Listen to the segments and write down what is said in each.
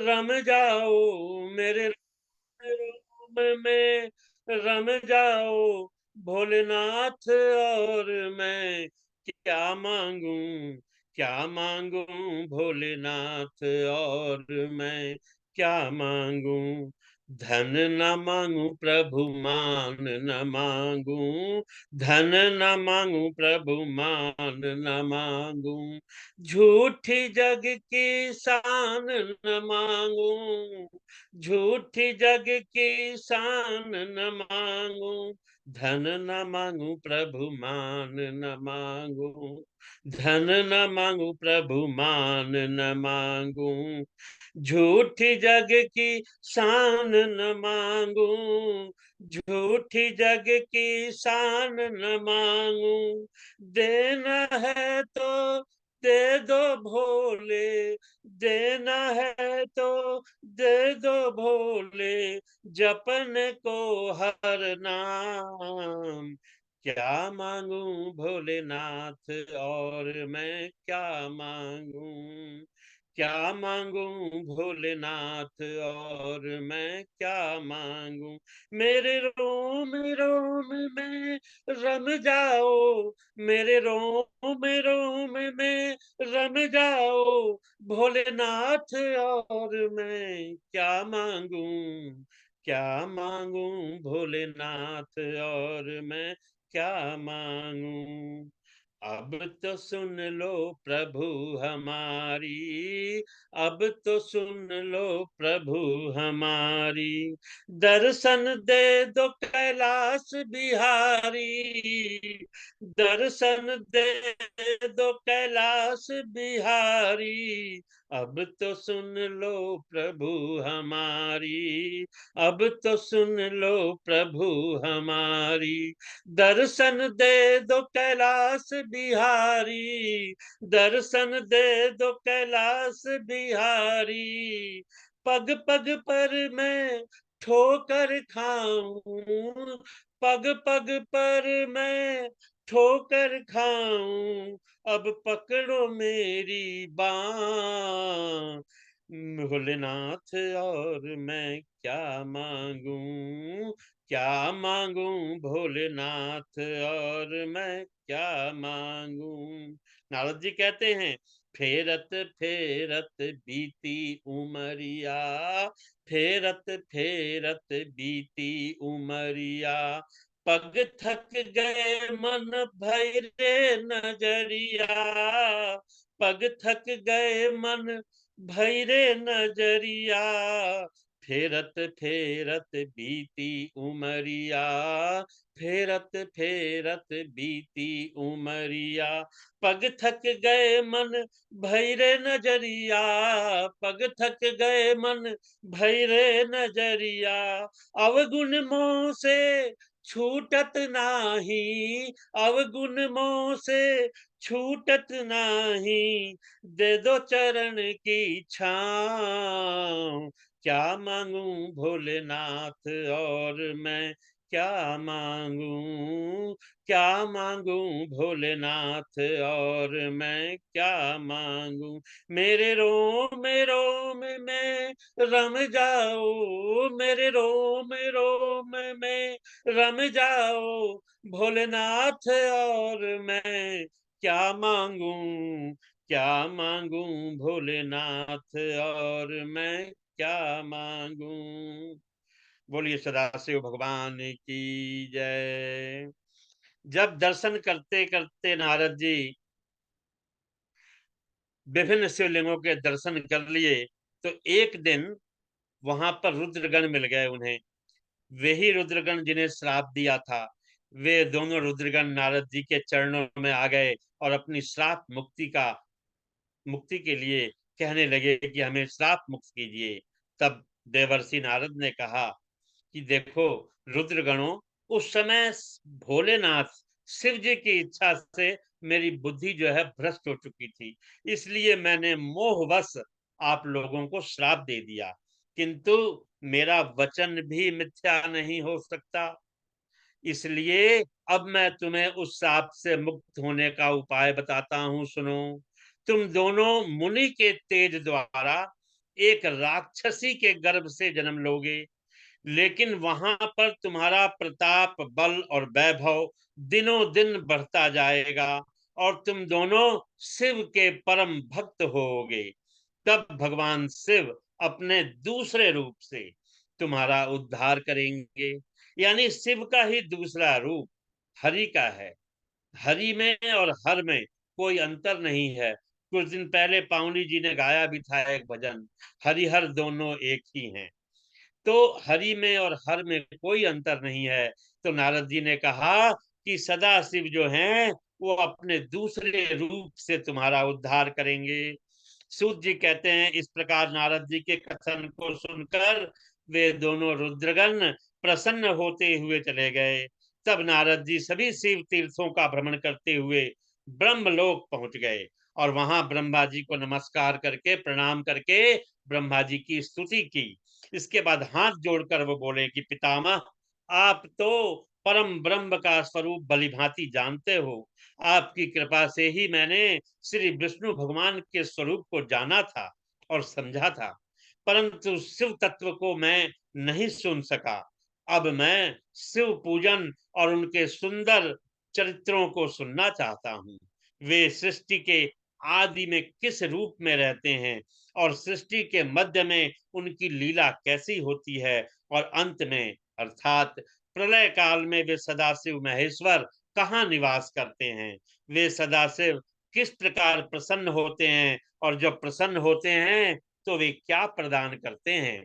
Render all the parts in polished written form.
रम जाओ, मेरे रोम में रम जाओ भोलेनाथ। और मैं क्या मांगू, क्या मांगू भोलेनाथ। और मैं क्या मांगू, धन न मांगू प्रभु मान न मांगू। धन न मांगू प्रभु मान न मांगू। झूठी जग की शान न मांगू। झूठी जग की शान न मांगू। धन न मांगू प्रभु मान न मांगू। धन न मांगू प्रभु मान न मांगू। झूठी जग की शान न मांगू। झूठी जग की शान न मांगू। देना है तो दे दो भोले, देना है तो दे दो भोले, जपन को हर नाम। क्या मांगू भोलेनाथ, और मैं क्या मांगू। क्या मांगू भोलेनाथ, और मैं क्या मांगू। मेरे रोम रोम में रम जाओ, मेरे रोम रोम में रम जाओ भोलेनाथ। और मैं क्या मांगू, क्या मांगू भोलेनाथ। और मैं क्या मांगू। अब तो सुन लो प्रभु हमारी, अब तो सुन लो प्रभु हमारी। दर्शन दे दो कैलाश बिहारी, दर्शन दे दो कैलाश बिहारी। अब तो सुन लो प्रभु हमारी, अब तो सुन लो प्रभु हमारी। दर्शन दे दो कैलाश बिहारी, दर्शन दे दो कैलाश बिहारी। पग पग पर मैं ठोकर खाऊं, पग पग पर मैं ठोकर खाऊं। अब पकड़ो मेरी बाँ भोलेनाथ। और मैं क्या मांगू, क्या मांगू भोलेनाथ। और मैं क्या मांगू। नारद जी कहते हैं, फेरत फेरत बीती उमरिया, फेरत फेरत बीती उमरिया। पग थक गए मन भैरे नजरिया, पग थक गए मन भैरे नजरिया। फेरत फेरत बीती उमरिया, फेरत फेरत बीती उमरिया। पग थक गए मन भैरे नजरिया, पग थक गए मन भैरे नजरिया। अवगुण मोह से छूटत नाही, अवगुण मोह से छूटत नाही। दे दो चरण की छाँव। क्या मांगू भोलेनाथ, और मैं क्या मांगू। क्या मांगू भोलेनाथ, और मैं क्या मांगू। मेरे रोम रोम में रम जाओ, मेरे रोम रोम में रम जाओ भोलेनाथ। और मैं क्या मांगू, क्या मांगू भोलेनाथ। और मैं क्या मांगू। बोलिए सदाशिव भगवान की जय। जब दर्शन करते करते नारद जी विभिन्न शिवलिंगों के दर्शन कर लिए, तो एक दिन वहां पर रुद्रगण मिल गए उन्हें। वही रुद्रगण जिन्हें श्राप दिया था, वे दोनों रुद्रगण नारद जी के चरणों में आ गए और अपनी श्राप मुक्ति के लिए कहने लगे कि हमें श्राप मुक्त कीजिए। तब देवर्षि नारद ने कहा कि देखो रुद्रगणों, उस समय भोलेनाथ शिव जी की इच्छा से मेरी बुद्धि जो है भ्रष्ट हो चुकी थी, इसलिए मैंने मोहवश आप लोगों को श्राप दे दिया। किंतु मेरा वचन भी मिथ्या नहीं हो सकता, इसलिए अब मैं तुम्हें उस श्राप से मुक्त होने का उपाय बताता हूं, सुनो। तुम दोनों मुनि के तेज द्वारा एक राक्षसी के गर्भ से जन्म लोगे, लेकिन वहां पर तुम्हारा प्रताप, बल और वैभव दिनों दिन बढ़ता जाएगा और तुम दोनों शिव के परम भक्त होगे। तब भगवान शिव अपने दूसरे रूप से तुम्हारा उद्धार करेंगे। यानी शिव का ही दूसरा रूप हरि का है। हरि में और हर में कोई अंतर नहीं है। कुछ दिन पहले पावनी जी ने गाया भी था एक भजन, हरि हर दोनों एक ही हैं। तो हरि में और हर में कोई अंतर नहीं है। तो नारद जी ने कहा कि सदा शिव जो हैं वो अपने दूसरे रूप से तुम्हारा उद्धार करेंगे। सूत जी कहते हैं, इस प्रकार नारद जी के कथन को सुनकर वे दोनों रुद्रगण प्रसन्न होते हुए चले गए। तब नारद जी सभी शिव तीर्थों का भ्रमण करते हुए ब्रह्मलोक पहुंच गए और वहां ब्रह्मा जी को नमस्कार करके, प्रणाम करके ब्रह्मा जी की स्तुति की। इसके बाद हाथ जोड़कर वो बोले कि पितामह, आप तो परम ब्रह्म का स्वरूप भलीभांति जानते हो। आपकी कृपा से ही मैंने श्री विष्णु भगवान के स्वरूप को जाना था और समझा था, परंतु शिव तत्व को मैं नहीं सुन सका। अब मैं शिव पूजन और उनके सुंदर चरित्रों को सुनना चाहता हूँ। वे सृष्टि के आदि में किस रूप में रहते हैं और सृष्टि के मध्य में उनकी लीला कैसी होती है, और अंत में अर्थात प्रलय काल में वे सदाशिव महेश्वर कहाँ निवास करते हैं, वे सदाशिव किस प्रकार प्रसन्न होते हैं और जब प्रसन्न होते हैं तो वे क्या प्रदान करते हैं।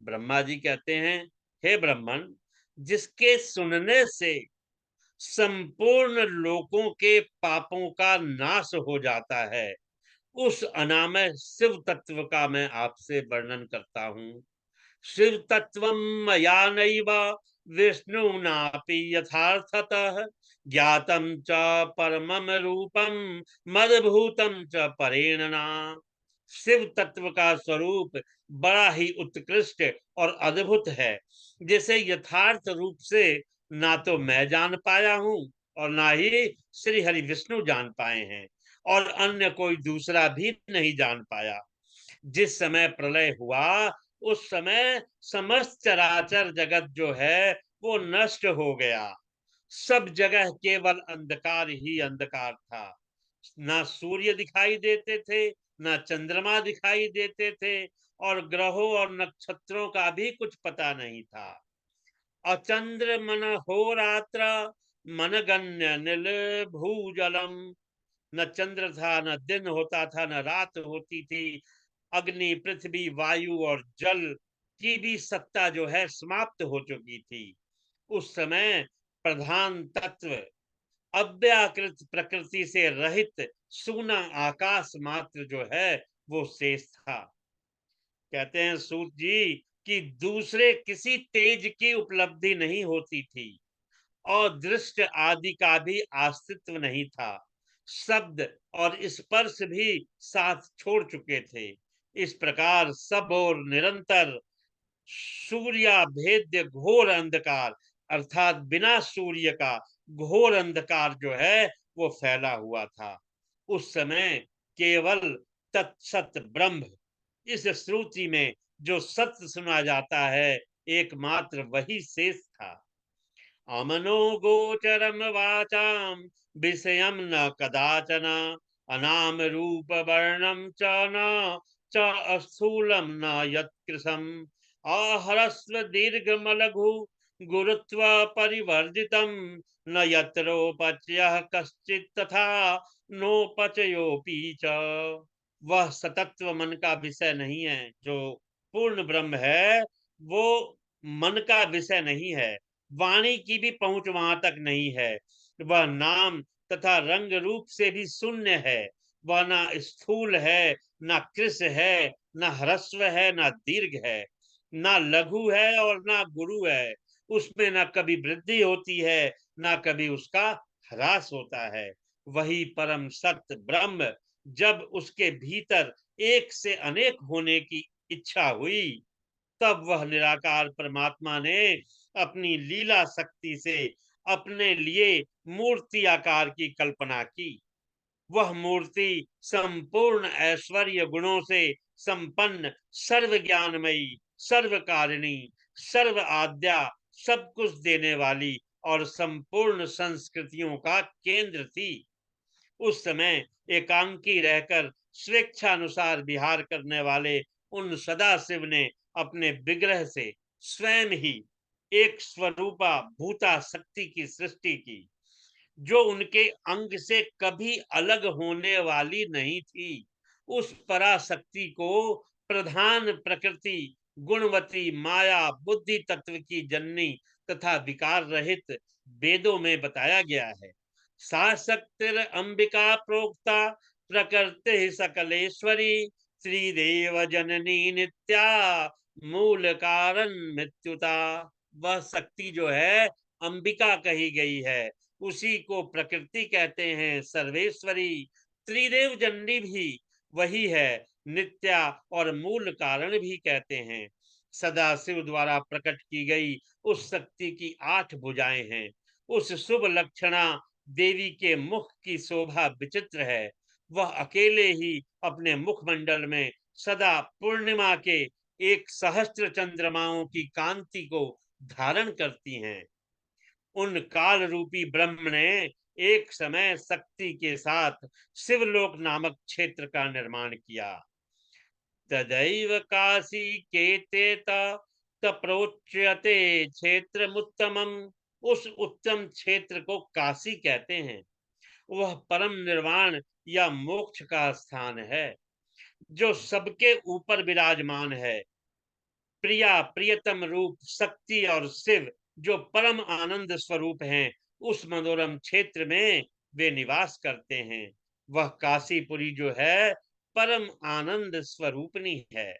ब्रह्मा जी कहते हैं, हे ब्रह्मन, जिसके सुनने से संपूर्ण लोकों के पापों का नाश हो जाता है, उस अनामय शिव तत्व का मैं आपसे वर्णन करता हूँ। शिव तत्व मया नैव विष्णुनापि यथार्थतः ज्ञातम च परमम रूपम मदभूतम च परेणना। शिव तत्व का स्वरूप बड़ा ही उत्कृष्ट और अद्भुत है, जिसे यथार्थ रूप से ना तो मैं जान पाया हूँ और ना ही श्री हरि विष्णु जान पाए हैं, और अन्य कोई दूसरा भी नहीं जान पाया। जिस समय प्रलय हुआ उस समय समस्त चराचर जगत जो है वो नष्ट हो गया। सब जगह केवल अंधकार ही अंधकार था। ना सूर्य दिखाई देते थे, ना चंद्रमा दिखाई देते थे, और ग्रहों और नक्षत्रों का भी कुछ पता नहीं था। अचंद्र मन हो रात्र मन गण्य नील भूजलम। न चंद्र था, न दिन होता था, न रात होती थी। अग्नि, पृथ्वी, वायु और जल की भी सत्ता जो है समाप्त हो चुकी थी। उस समय प्रधान तत्व अव्याकृत प्रकृति से रहित सूना आकाश मात्र जो है वो शेष था। कहते हैं सूत जी कि दूसरे किसी तेज की उपलब्धि नहीं होती थी और दृष्ट आदि का भी अस्तित्व नहीं था। शब्द और स्पर्श भी साथ छोड़ चुके थे। इस प्रकार सब और निरंतर सूर्याभेद्य घोर अंधकार, अर्थात बिना सूर्य का घोर अंधकार जो है वो फैला हुआ था। उस समय केवल तत्सत ब्रह्म, इस श्रुति में जो सत्य सुना जाता है एकमात्र वही शेष था। अमनो गोचरम वाचाम विषयम न कदाचन अनाम रूप वर्णम च न च स्थूलम न यत्कृशम आहरस्व दीर्घमलघु गुरुत्व परिवर्जितम न यत्रोपच्यः कश्चित् तथा नोपचयोपि च। वह सतत्व मन का विषय नहीं है। जो पूर्ण ब्रह्म है वो मन का विषय नहीं है, वाणी की भी पहुंच वहां तक नहीं है। वह नाम तथा रंग रूप से भी शून्य है। वह ना स्थूल है, ना कृश है, ना ह्रस्व है, ना दीर्घ है, ना लघु है और ना गुरु है। उसमें ना कभी वृद्धि होती है, ना कभी उसका ह्रास होता है। वही परम सत्य ब्रह्म जब उसके भीतर एक से अनेक होने की इच्छा हुई, तब वह निराकार परमात्मा ने अपनी लीला शक्ति से अपने लिए मूर्ति आकार की कल्पना की। वह मूर्ति संपूर्ण ऐश्वर्य गुणों से संपन्न, सर्व ज्ञानमयी, सर्व कारिणी, सर्व आद्या, सब कुछ देने वाली और संपूर्ण संस्कृतियों का केंद्र थी। उस समय एकांकी रहकर स्वेच्छानुसार विहार करने वाले उन सदाशिव ने अपने विग्रह से स्वयं ही एक स्वरूपा भूता शक्ति की सृष्टि की, जो उनके अंग से कभी अलग होने वाली नहीं थी। उस पराशक्ति को प्रधान प्रकृति, गुणवती, माया, बुद्धि तत्व की जननी तथा विकार रहित वेदों में बताया गया है। सा शक्तिर अंबिका प्रोक्ता, प्रकृति सकलेश्वरी, श्रीदेव जननी नित्या, मूल कारण मृत्युता। वह शक्ति जो है अंबिका कही गई है, उसी को प्रकृति कहते हैं, सर्वेश्वरी। त्रिदेव जननी भी वही है, नित्या और मूल कारण भी कहते हैं। सदाशिव द्वारा प्रकट की गई उस शक्ति की 8 भुजाएं हैं। उस शुभ लक्षणा देवी के मुख की शोभा विचित्र है। वह अकेले ही अपने मुखमंडल में सदा पूर्णिमा के 1 सहस्त्र चंद्रमाओं की कांति को धारण करती हैं। उन काल रूपी ब्रह्म ने एक समय शक्ति के साथ शिवलोक नामक क्षेत्र का निर्माण किया। तदैव काशी केतेत तप्रोच्यते क्षेत्रमुत्तमम्। उस उत्तम क्षेत्र को काशी कहते हैं। वह परम निर्वाण या मोक्ष का स्थान है, जो सबके ऊपर विराजमान है। प्रिया प्रियतम रूप शक्ति और शिव जो परम आनंद स्वरूप हैं, उस मनोरम क्षेत्र में वे निवास करते हैं। वह काशीपुरी जो है परम आनंद स्वरूपनी है।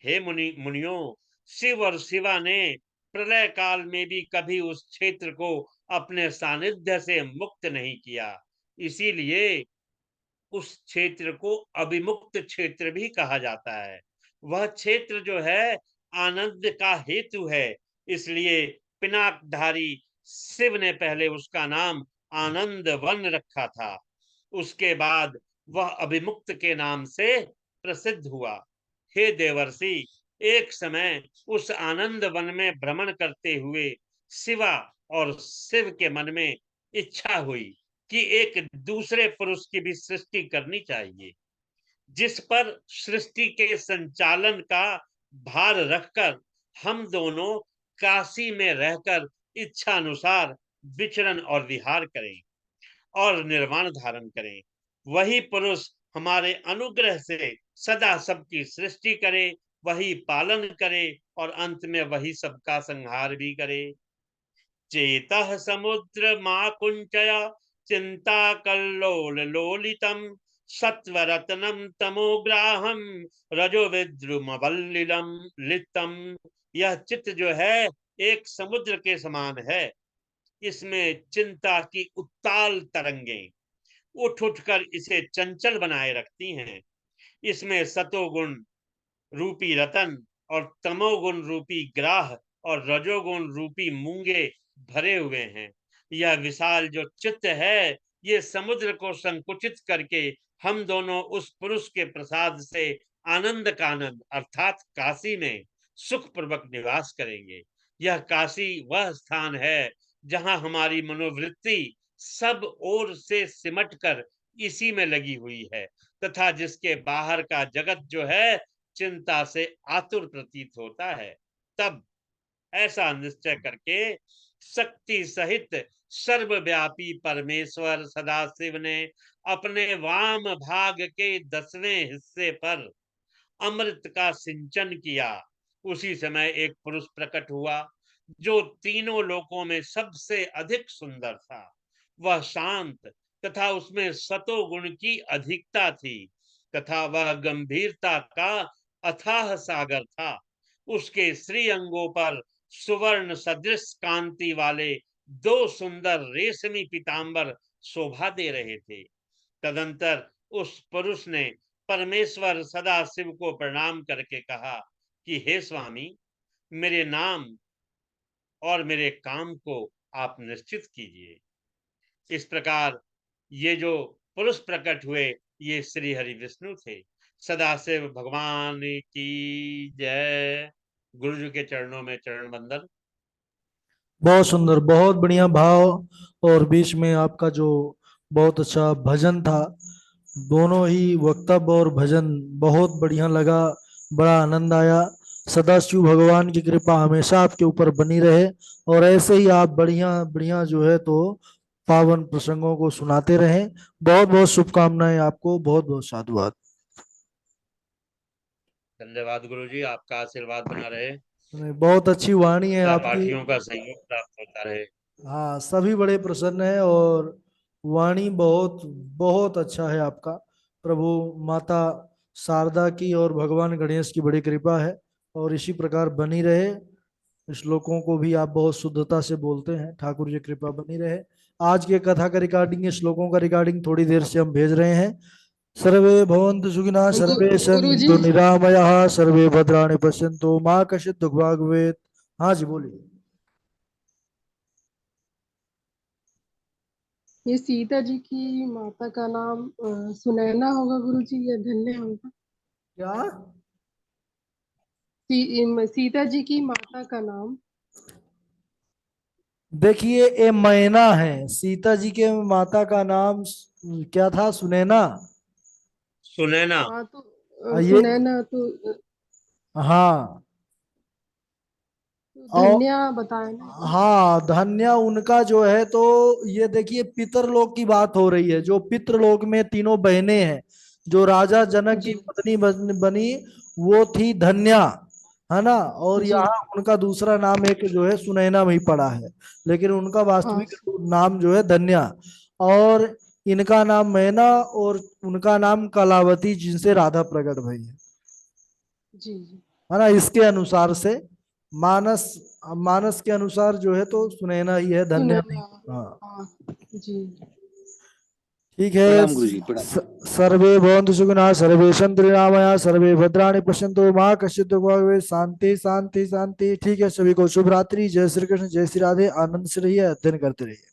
हे मुनियों, शिव और शिवा ने प्रलय काल में भी कभी उस क्षेत्र को अपने सानिध्य से मुक्त नहीं किया। इसीलिए उस क्षेत्र को अभिमुक्त क्षेत्र भी कहा जाता है। वह क्षेत्र जो है आनंद का हेतु है, इसलिए पिनाकधारी शिव ने पहले उसका नाम आनंद वन रखा था। उसके बाद वह अभिमुक्त के नाम से प्रसिद्ध हुआ। हे देवर्षि, एक समय उस आनंद वन में भ्रमण करते हुए शिवा और शिव के मन में इच्छा हुई कि एक दूसरे पुरुष की भी सृष्टि करनी चाहिए, जिस पर सृष्टि के संचालन का भार रखकर हम दोनों काशी में रहकर इच्छा अनुसार विचरण और विहार करें और निर्वाण धारण करें। वही पुरुष हमारे अनुग्रह से सदा सबकी सृष्टि करे, वही पालन करे और अंत में वही सबका संहार भी करे। चेतः समुद्र माकुंचय चिंता कल्लोल लोलितम, सत्वरत्नम तमोग्राहम, रजो विद्रुमवल्लिलम लितम। यह चित्त जो है एक समुद्र के समान है। इसमें चिंता की उत्ताल तरंगे उठ उठकर इसे चंचल बनाए रखती हैं। इसमें सतोगुण रूपी रतन और तमोगुण रूपी ग्राह और रजोगुण रूपी मूंगे भरे हुए हैं। यह विशाल जो चित्त है, ये समुद्र को संकुचित करके हम दोनों उस पुरुष के प्रसाद से आनंद कानंद अर्थात काशी में सुखपूर्वक निवास करेंगे। यह काशी वह स्थान है जहां हमारी मनोवृत्ति सब ओर से सिमट कर इसी में लगी हुई है, तथा जिसके बाहर का जगत जो है चिंता से आतुर प्रतीत होता है। तब ऐसा निश्चय करके शक्ति सहित सर्वव्यापी परमेश्वर सदाशिव ने अपने वाम भाग के 10वें हिस्से पर अमृत का सिंचन किया। उसी समय एक पुरुष प्रकट हुआ जो तीनों लोकों में सबसे अधिक सुंदर था। वह शांत तथा उसमें सतो गुण की अधिकता थी, तथा वह गंभीरता का अथाह सागर था। उसके श्री अंगों पर सुवर्ण सदृश कांति वाले 2 सुंदर रेशमी पीतांबर शोभा दे रहे थे। तदंतर उस पुरुष ने परमेश्वर सदाशिव को प्रणाम करके कहा कि हे स्वामी, मेरे नाम और मेरे काम को आप निश्चित कीजिए। इस प्रकार ये जो पुरुष प्रकट हुए, ये श्री हरि विष्णु थे। सदाशिव भगवान की जय। गुरु जी के चरणों में चरण बंदन। बहुत सुंदर, बहुत बढ़िया भाव। और बीच में आपका जो बहुत अच्छा भजन था, दोनों ही वक्तव्य और भजन बहुत बढ़िया लगा, बड़ा आनंद आया। सदाशिव भगवान की कृपा हमेशा आपके ऊपर बनी रहे, और ऐसे ही आप बढ़िया बढ़िया जो है तो पावन प्रसंगों को सुनाते रहें। बहुत बहुत शुभकामनाएं आपको, बहुत बहुत साधुवाद। धन्यवाद गुरु जी, आपका आशीर्वाद बना रहे, बहुत अच्छी वाणी है आपकी। सहपाठियों का सहयोग प्राप्त होता रहे। हाँ, सभी बड़े प्रसन्न हैं, और वाणी बहुत बहुत अच्छा है आपका। प्रभु माता शारदा की और भगवान गणेश की बड़ी कृपा है, और इसी प्रकार बनी रहे। श्लोकों को भी आप बहुत शुद्धता से बोलते हैं, ठाकुर जी कृपा बनी रहे। आज के कथा का रिकॉर्डिंग, श्लोकों का रिकॉर्डिंग थोड़ी देर से हम भेज रहे हैं। सर्वे भवन्तु सुखिनः, सर्वे गुरु जी, सन्तु निरामयाः, सर्वे भद्राणि पश्यन्तु मां कश्चित् दुःखभाग् भवेत्। हाँ जी, बोलिए। ये सीता जी की माता का नाम सुनैना होगा गुरु जी, या धन्य होगा? क्या? सीता जी की माता का नाम। देखिए, ये मैना है। सीता जी के माता का नाम क्या था? सुनैना। सुनैना। हाँ तो ये, सुनैना तो हाँ। और धन्या बताया ना। हाँ, धन्य उनका जो है तो, ये देखिए पितरलोक की बात हो रही है। जो पितरलोक में तीनों बहनें हैं, जो राजा जनक की जी पत्नी बनी, वो थी धन्या, है ना। और जी। यहाँ उनका दूसरा नाम एक जो है सुनैना में ही पड़ा है, लेकिन उनका हाँ वास्तविक नाम जो है धन्या। और इनका नाम मैना, और उनका नाम कलावती, जिनसे राधा प्रकट भई जी जी। है ना। इसके अनुसार से मानस मानस के अनुसार जो है तो सुनैना ही है, धन्य नहीं। सुनैना। हाँ, हाँ जी। ठीक है। प्रणाम गुरुजी, प्रणाम। सर्वे भवन्तु सुखिनः, सर्वे सन्तु निरामयाः, सर्वे भद्राणि पश्यन्तु मां कश्चित् दुःखभाग् भवेत्। शांति शांति शांति। ठीक है, सभी को शुभ रात्रि। जय श्री कृष्ण, जय श्री राधे। आनंद से रहिए, अध्ययन करते रहिए।